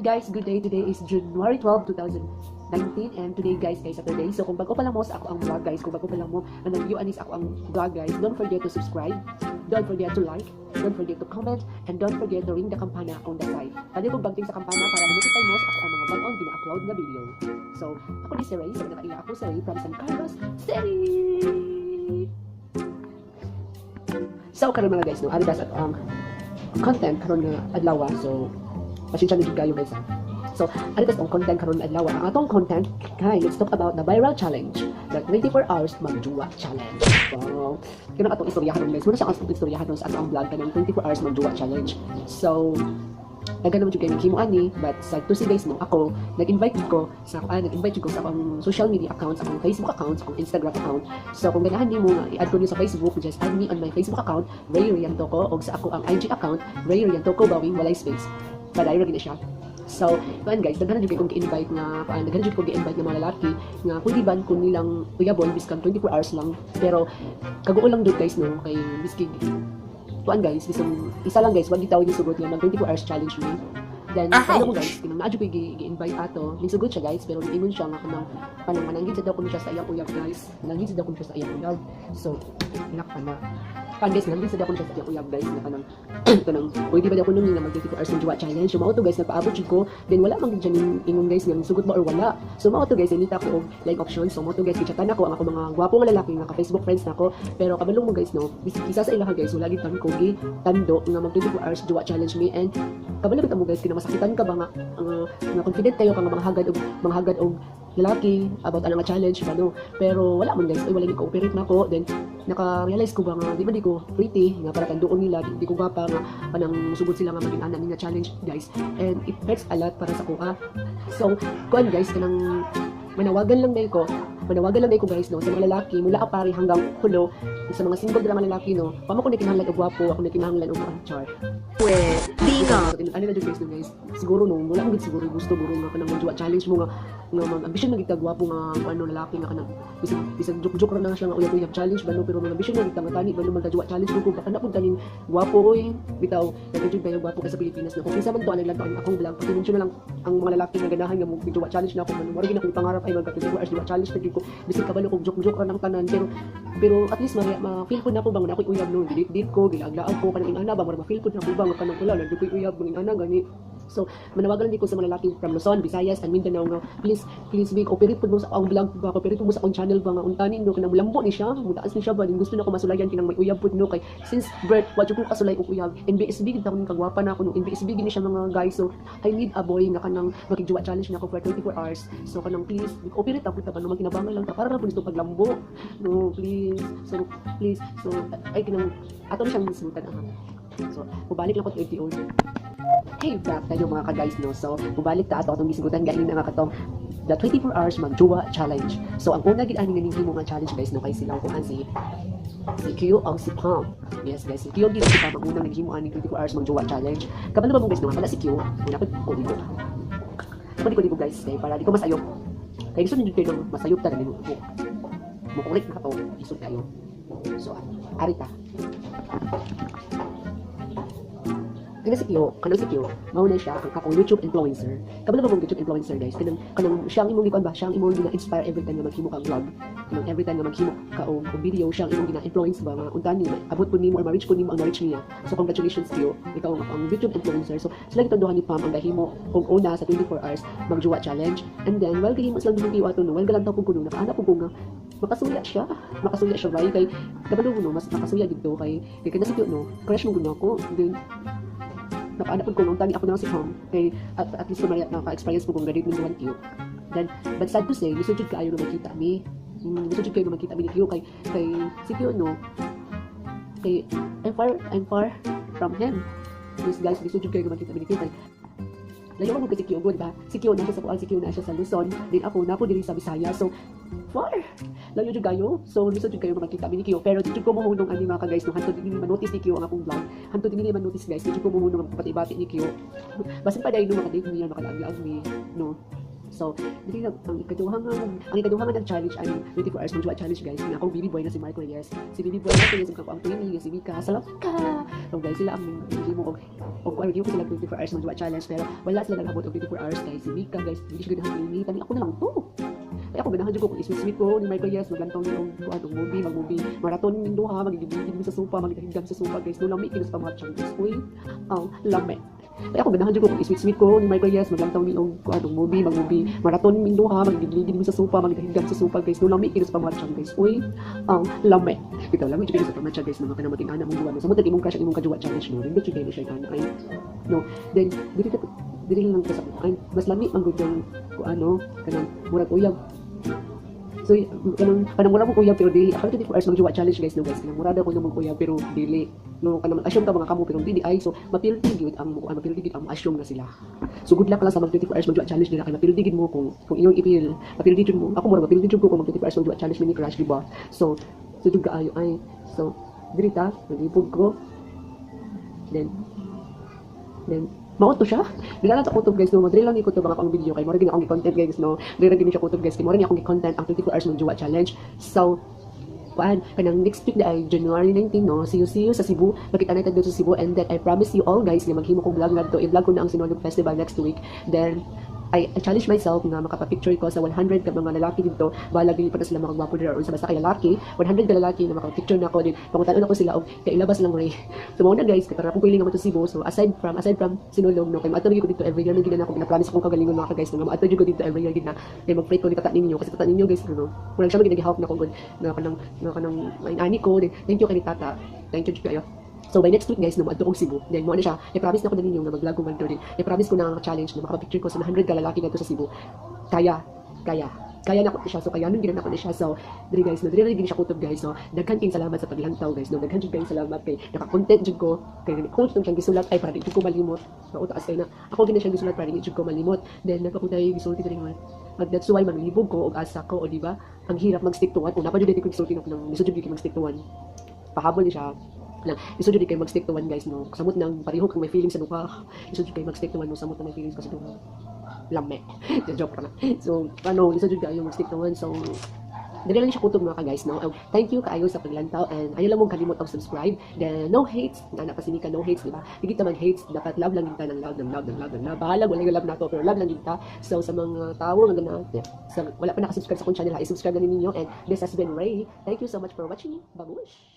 guys, good day. Today is January 12, 2019 and today guys ay Saturday. So kung bago pa lang mo sa ako ang vlog guys, kung bago pa lang mo na nag-view anis ako ang vlog guys, don't forget to subscribe, don't forget to like, don't forget to comment, and don't forget to ring the kampana on the side. Pwede kong bagting sa kampana para notify mo sa ako ang mga bagong gina-upload na video. So ako di si Ray, sabi na kaiya ako si Ray from San Carlos City. So karon mga guys, no, ari das at ang content karon nga adlaw. So pasensya na jud kayo guys. So, ano tas ang content karon adlaw? Ang atong content kay let's talk about the viral challenge, the 24 hours magjowa challenge. So, kino atong istoryahan guys. Muna sa atong istoryahan sa atong vlog kanang 24 hours magjowa challenge. So, dagan naman jud kay naghimo ani, but sa to si guys mo ako nag-invite ko sa akong social media accounts, akong Facebook account, akong Instagram account. So kung ganahan nimo nga i-add ko niyo sa Facebook, just add me on my Facebook account, Ray Riantoko, og sa ako ang IG account, Ray Riantoko bawing walay space. Paday ra gid siya. So, kuan guys, daghan jud kong gi-invite nga daghan jud ko gi-invite nga mga lalaki nga pwede ban kun nilang uyabon biskan 24 hours lang. Pero kaguo lang jud guys no kay biskig kuan guys, bisong isa lang guys, wag gitawag ni sugod nga mag 24 hours challenge ni. Then ano mo guys, kinang naadyo ko gi-invite ato. Ni sugod siya guys, pero ingon siya nga kanang mananggid sa daw kun siya sa iyang uyab guys. Mananggid sa daw kun siya sa iyang uyab. So, inak pa na. Guys, nandito sa dakon siya sa uyab guys na kanang pwede ba daw kuno nga mag 24 hours magjowa challenge. So mao to guys nagpaabot jud ko, then wala man gid siya ingon guys nga sugot ba or wala. So mao to guys inita ko og like option. So mao to guys kichatan ako ang ako mga gwapo nga lalaki nga ka Facebook friends nako. Pero kabalong mo guys no, isa sa ilaha guys wala gid tan ko gi tando nga mag 24 hours jowa challenge me, and kabalo bitaw mo guys kina masakitan ka ba nga confident kayo ka nga manghagad og lalaki about anang challenge ba no. Pero wala man guys, wala ni cooperate nako. Then naka-realize ko ba nga di ba di ko pretty nga para kandoon nila, di ko gapa nga panang sugod sila nga maging ana nga challenge guys, and it hurts a lot para sa kuha. So kuan guys kanang manawagan lang ko guys no sa mga lalaki mula apari hanggang hulo, sa mga single drama lalaki no, pamo ko na kinahanglan og gwapo, ako na kinahanglan og char. Diga. Ano na guys no guys, siguro no wala mo siguro gusto nga kanang magjowa challenge mo nga mag-ambition magita gwapo nga ano lalaki nga kanang bisag joke ra na siya nga uyab challenge ba no, pero mag-ambition magita nga tani ba no magjowa challenge ko baka na pud taning gwapo oy bitaw nagjowa kayo gwapo ka sa Pilipinas no. Kung kinsa man to ano lang to akong vlog, pati na lang ang mga lalaki nga ganahan nga magjowa challenge na ako man mao gid ako pangarap ay mag-24 hours jowa challenge na ko bisig kabalo kog joke ra nang tanan, pero at least ma-feel ko na ko bang na ako'y uyab no, dili ko gilaglaan ko kanang inana ba ma-feel ko na ko bang kanang kula na ako'y uyab ng inana gani. So, manawagan din ko sa mga lalaki from Luzon, Visayas, and Mindanao nga, please be cooperate po mo sa akong vlog, cooperate po mo sa akong channel ba nga untanin no, kanang lambo ni siya, mutaas ni siya ba, din gusto na ko masulayan kinang may uyab po no, kay since birth, wadyo ko kasulay og uyab, NBSB gid ako kagwapa na ako no, NBSB gid ni siya mga guys, so I need a boy nga kanang makigjowa challenge na ako for 24 hours, so kanang please, cooperate ako ta ba no, magkinabangan lang ta, para na po dito paglambo, no, please, so, ay kinang, ato na siyang dismutan So, mubalik lang ko to 80 old. Hey, back tayo mga ka-guys, no? So, mubalik ta ato atong gisigutan galing na nga katong the 24 hours magjowa challenge. So, ang una gid ani nga ninghi mo nga challenge guys, no, kay silang kuan si Q o si Pam. Yes guys, si Q gid si Pam ang unang ninghi mo ani 24 hours magjowa challenge. Kabalo ba mo guys no, wala si Q. Una ko dito. Ko guys, kay para di ko masayop. Kay gusto niyo kayo masayop ta dali mo. Mo correct na to, isod kayo. So, arita. Kanang si Kyo, mauna siya ang akong YouTube influencer. Kabalo ba mong YouTube influencer guys? Kanang siyang imong gikuan ba? Siyang imong gina-inspire every time nga maghimo ka vlog. Kanang every time nga maghimo ka og video, siyang imong gina-influence ba nga untan ni abot pud nimo or ma-reach pud nimo ang ma-reach niya. So congratulations Kyo, ikaw ang YouTube influencer. So sila gitong duha ni Pam ang gahimo og una sa 24 hours magjowa challenge. And then while gahimo sila duha ato no, while galantaw pud kuno nakaana pud nga makasuya siya ba kay kabalo no, mas makasuya dito kay kada si Kyo no, crush mo gud ako. Then nakaanap ko nung tani ako na si Pam kay at least naka-experience ko kung graduate ng 1 Q. Then but sad to say, lisod jud kaayo na makita mi. Lisod jud kayo na makita mi ni Q kay si Q no. Kay I'm far from him. Please guys, lisod jud kayo na makita mi ni Q kay layo mo kasi Q good ba? Si Q na siya sa Pual, si Q na siya sa Luzon, din ako diri sa Bisaya. So far layo jud kayo. So lisod jud kayo makita mi ni Q, pero dito ko mohunong ani mga ka-guys no, hantud dinhi man-notice ni Q ang akong vlog. Hantud dinhi man-notice guys, dito ko mohunong ang pati-bati ni Q. Basin pa dai no makadate niya nakalag-lag mi no. So, dili lang ang ikaduhangan ng challenge ay 24 hours magjowa challenge guys. Nga akong baby boy na si Mark Reyes. Si baby boy natin yung ang Queenie, si Mika. Salamat ka! So guys, sila ang hindi mo og ano ko sila 24 hours mag challenge pero wala sila naghabot og 24 hours guys. Si Mika guys, hindi siya ganahan ni tani ako na lang to. Kaya ako ganahan jud ko kung isweet ko ni Michael Yes maglantaw ni og movie marathon ning duha magigigig sa sofa magigigam sa sofa guys. No lami kinos pa mga chang guys. Uy, lami. Kaya ako ganahan jud ko kung isweet ko ni Michael Yes maglantaw ni og movie marathon ning duha magigigig sa sofa magigigam sa sofa guys. No lami kinos pa mga chang guys. Uy, lami. Ito lami jud sa pamacha guys mga kanang mating-ana mong duwa. Samot imong crush imong kajuwa challenge no. Rin jud kayo siya kan ay. No, then dili lang ka sa ay mas lami ang gud yung kanang murag uyab. So kanang mura mo kuya pero dili ako 24 hours magjuwa challenge guys no guys kanang mura daw ko nang kuya pero dili no kanang assume ka mga kamo pero dili ay so mapildi gid ang assume na sila. So good luck lang sa mag 24 hours magjuwa challenge nila kay mapildi gid mo kung inyong ipil mapildi jud mo ako mura mapildi jud ko kung mag 24 hours magjuwa challenge mini crush di ba. So jud kaayo ay so dirita nagipog ko then mao to siya. Dila lang ta kutob guys no. Madri lang ikutob ang akong video kay mo rin akong content guys no. Dili rin siya kutob guys kay mo rin akong content ang 24 hours magjuwa challenge. So kanang next week na ay January 19 no. See you sa Cebu. Makita natin dito sa Cebu and then I promise you all guys na maghimo kong vlog ngadto. I-vlog ko na ang Sinulog Festival next week. Then I challenge myself na makapapicture ko sa 100 ka mga lalaki dito. Bahala gili pa na sila makagwapo dito or sa basta kay lalaki. 100 ka lalaki na makapicture na ako din. Pangutan ako sila og kailabas lang ray. So mao na guys, kay para akong piling naman to Cebu. So aside from Sinulog no, kay maato ko dito every year na gid na ako pinapromise akong kagalingon mga guys. Nga maato ko dito every year gid na. Kay mag-pray ko ni tata ninyo kasi tata ninyo guys no. Murag siya magig-help na ko gud na kanang ani ko. Thank you kay tata. Thank you kayo. So by next week guys, no adto kong Cebu. Then mo na siya. I-promise na ko na ninyo na mag-vlog ko man din. I-promise ko na ang challenge na makapicture ko sa 100 ka lalaki dito sa Cebu. Kaya na ko siya. So kaya nun gina na ko na siya. So diri guys, no diri siya kutob guys. So daghan kayong salamat sa paglantaw guys. No daghan jud kayong salamat kay naka-content jud ko. Kay coach nang siyang gisulat ay para di ko malimot. Mautaas kay na. Ako gina siyang gisulat para di jud ko malimot. Then nagpapuntay gisulti diri man. That's why manglibog ko og asa ko o di ba? Ang hirap mag-stick to one. Una pa jud dito ko gisulti ng lisod jud mag-stick to one. Pahabol ni siya. Lang iso jud kay mag-stick to one guys no. Samot nang pareho kang may feelings sa duha. Iso jud kay mag-stick to one no samot nang may feelings ka sa duha. Lame. Joke na. So iso jud kayo mag-stick to one. So dili lang siya kutob mga ka guys no. Thank you kaayo sa paglantaw and ayaw lang mong kalimot og subscribe. Then no hates. Ana pa sinika no hates di ba? Digit man hates dapat love lang kita ng love. Bahala wala yung love nato pero love lang kita. So sa mga tawo nga gana wala pa naka-subscribe sa akong channel ha, i-subscribe na ninyo and this has been Ray. Thank you so much for watching. Babush.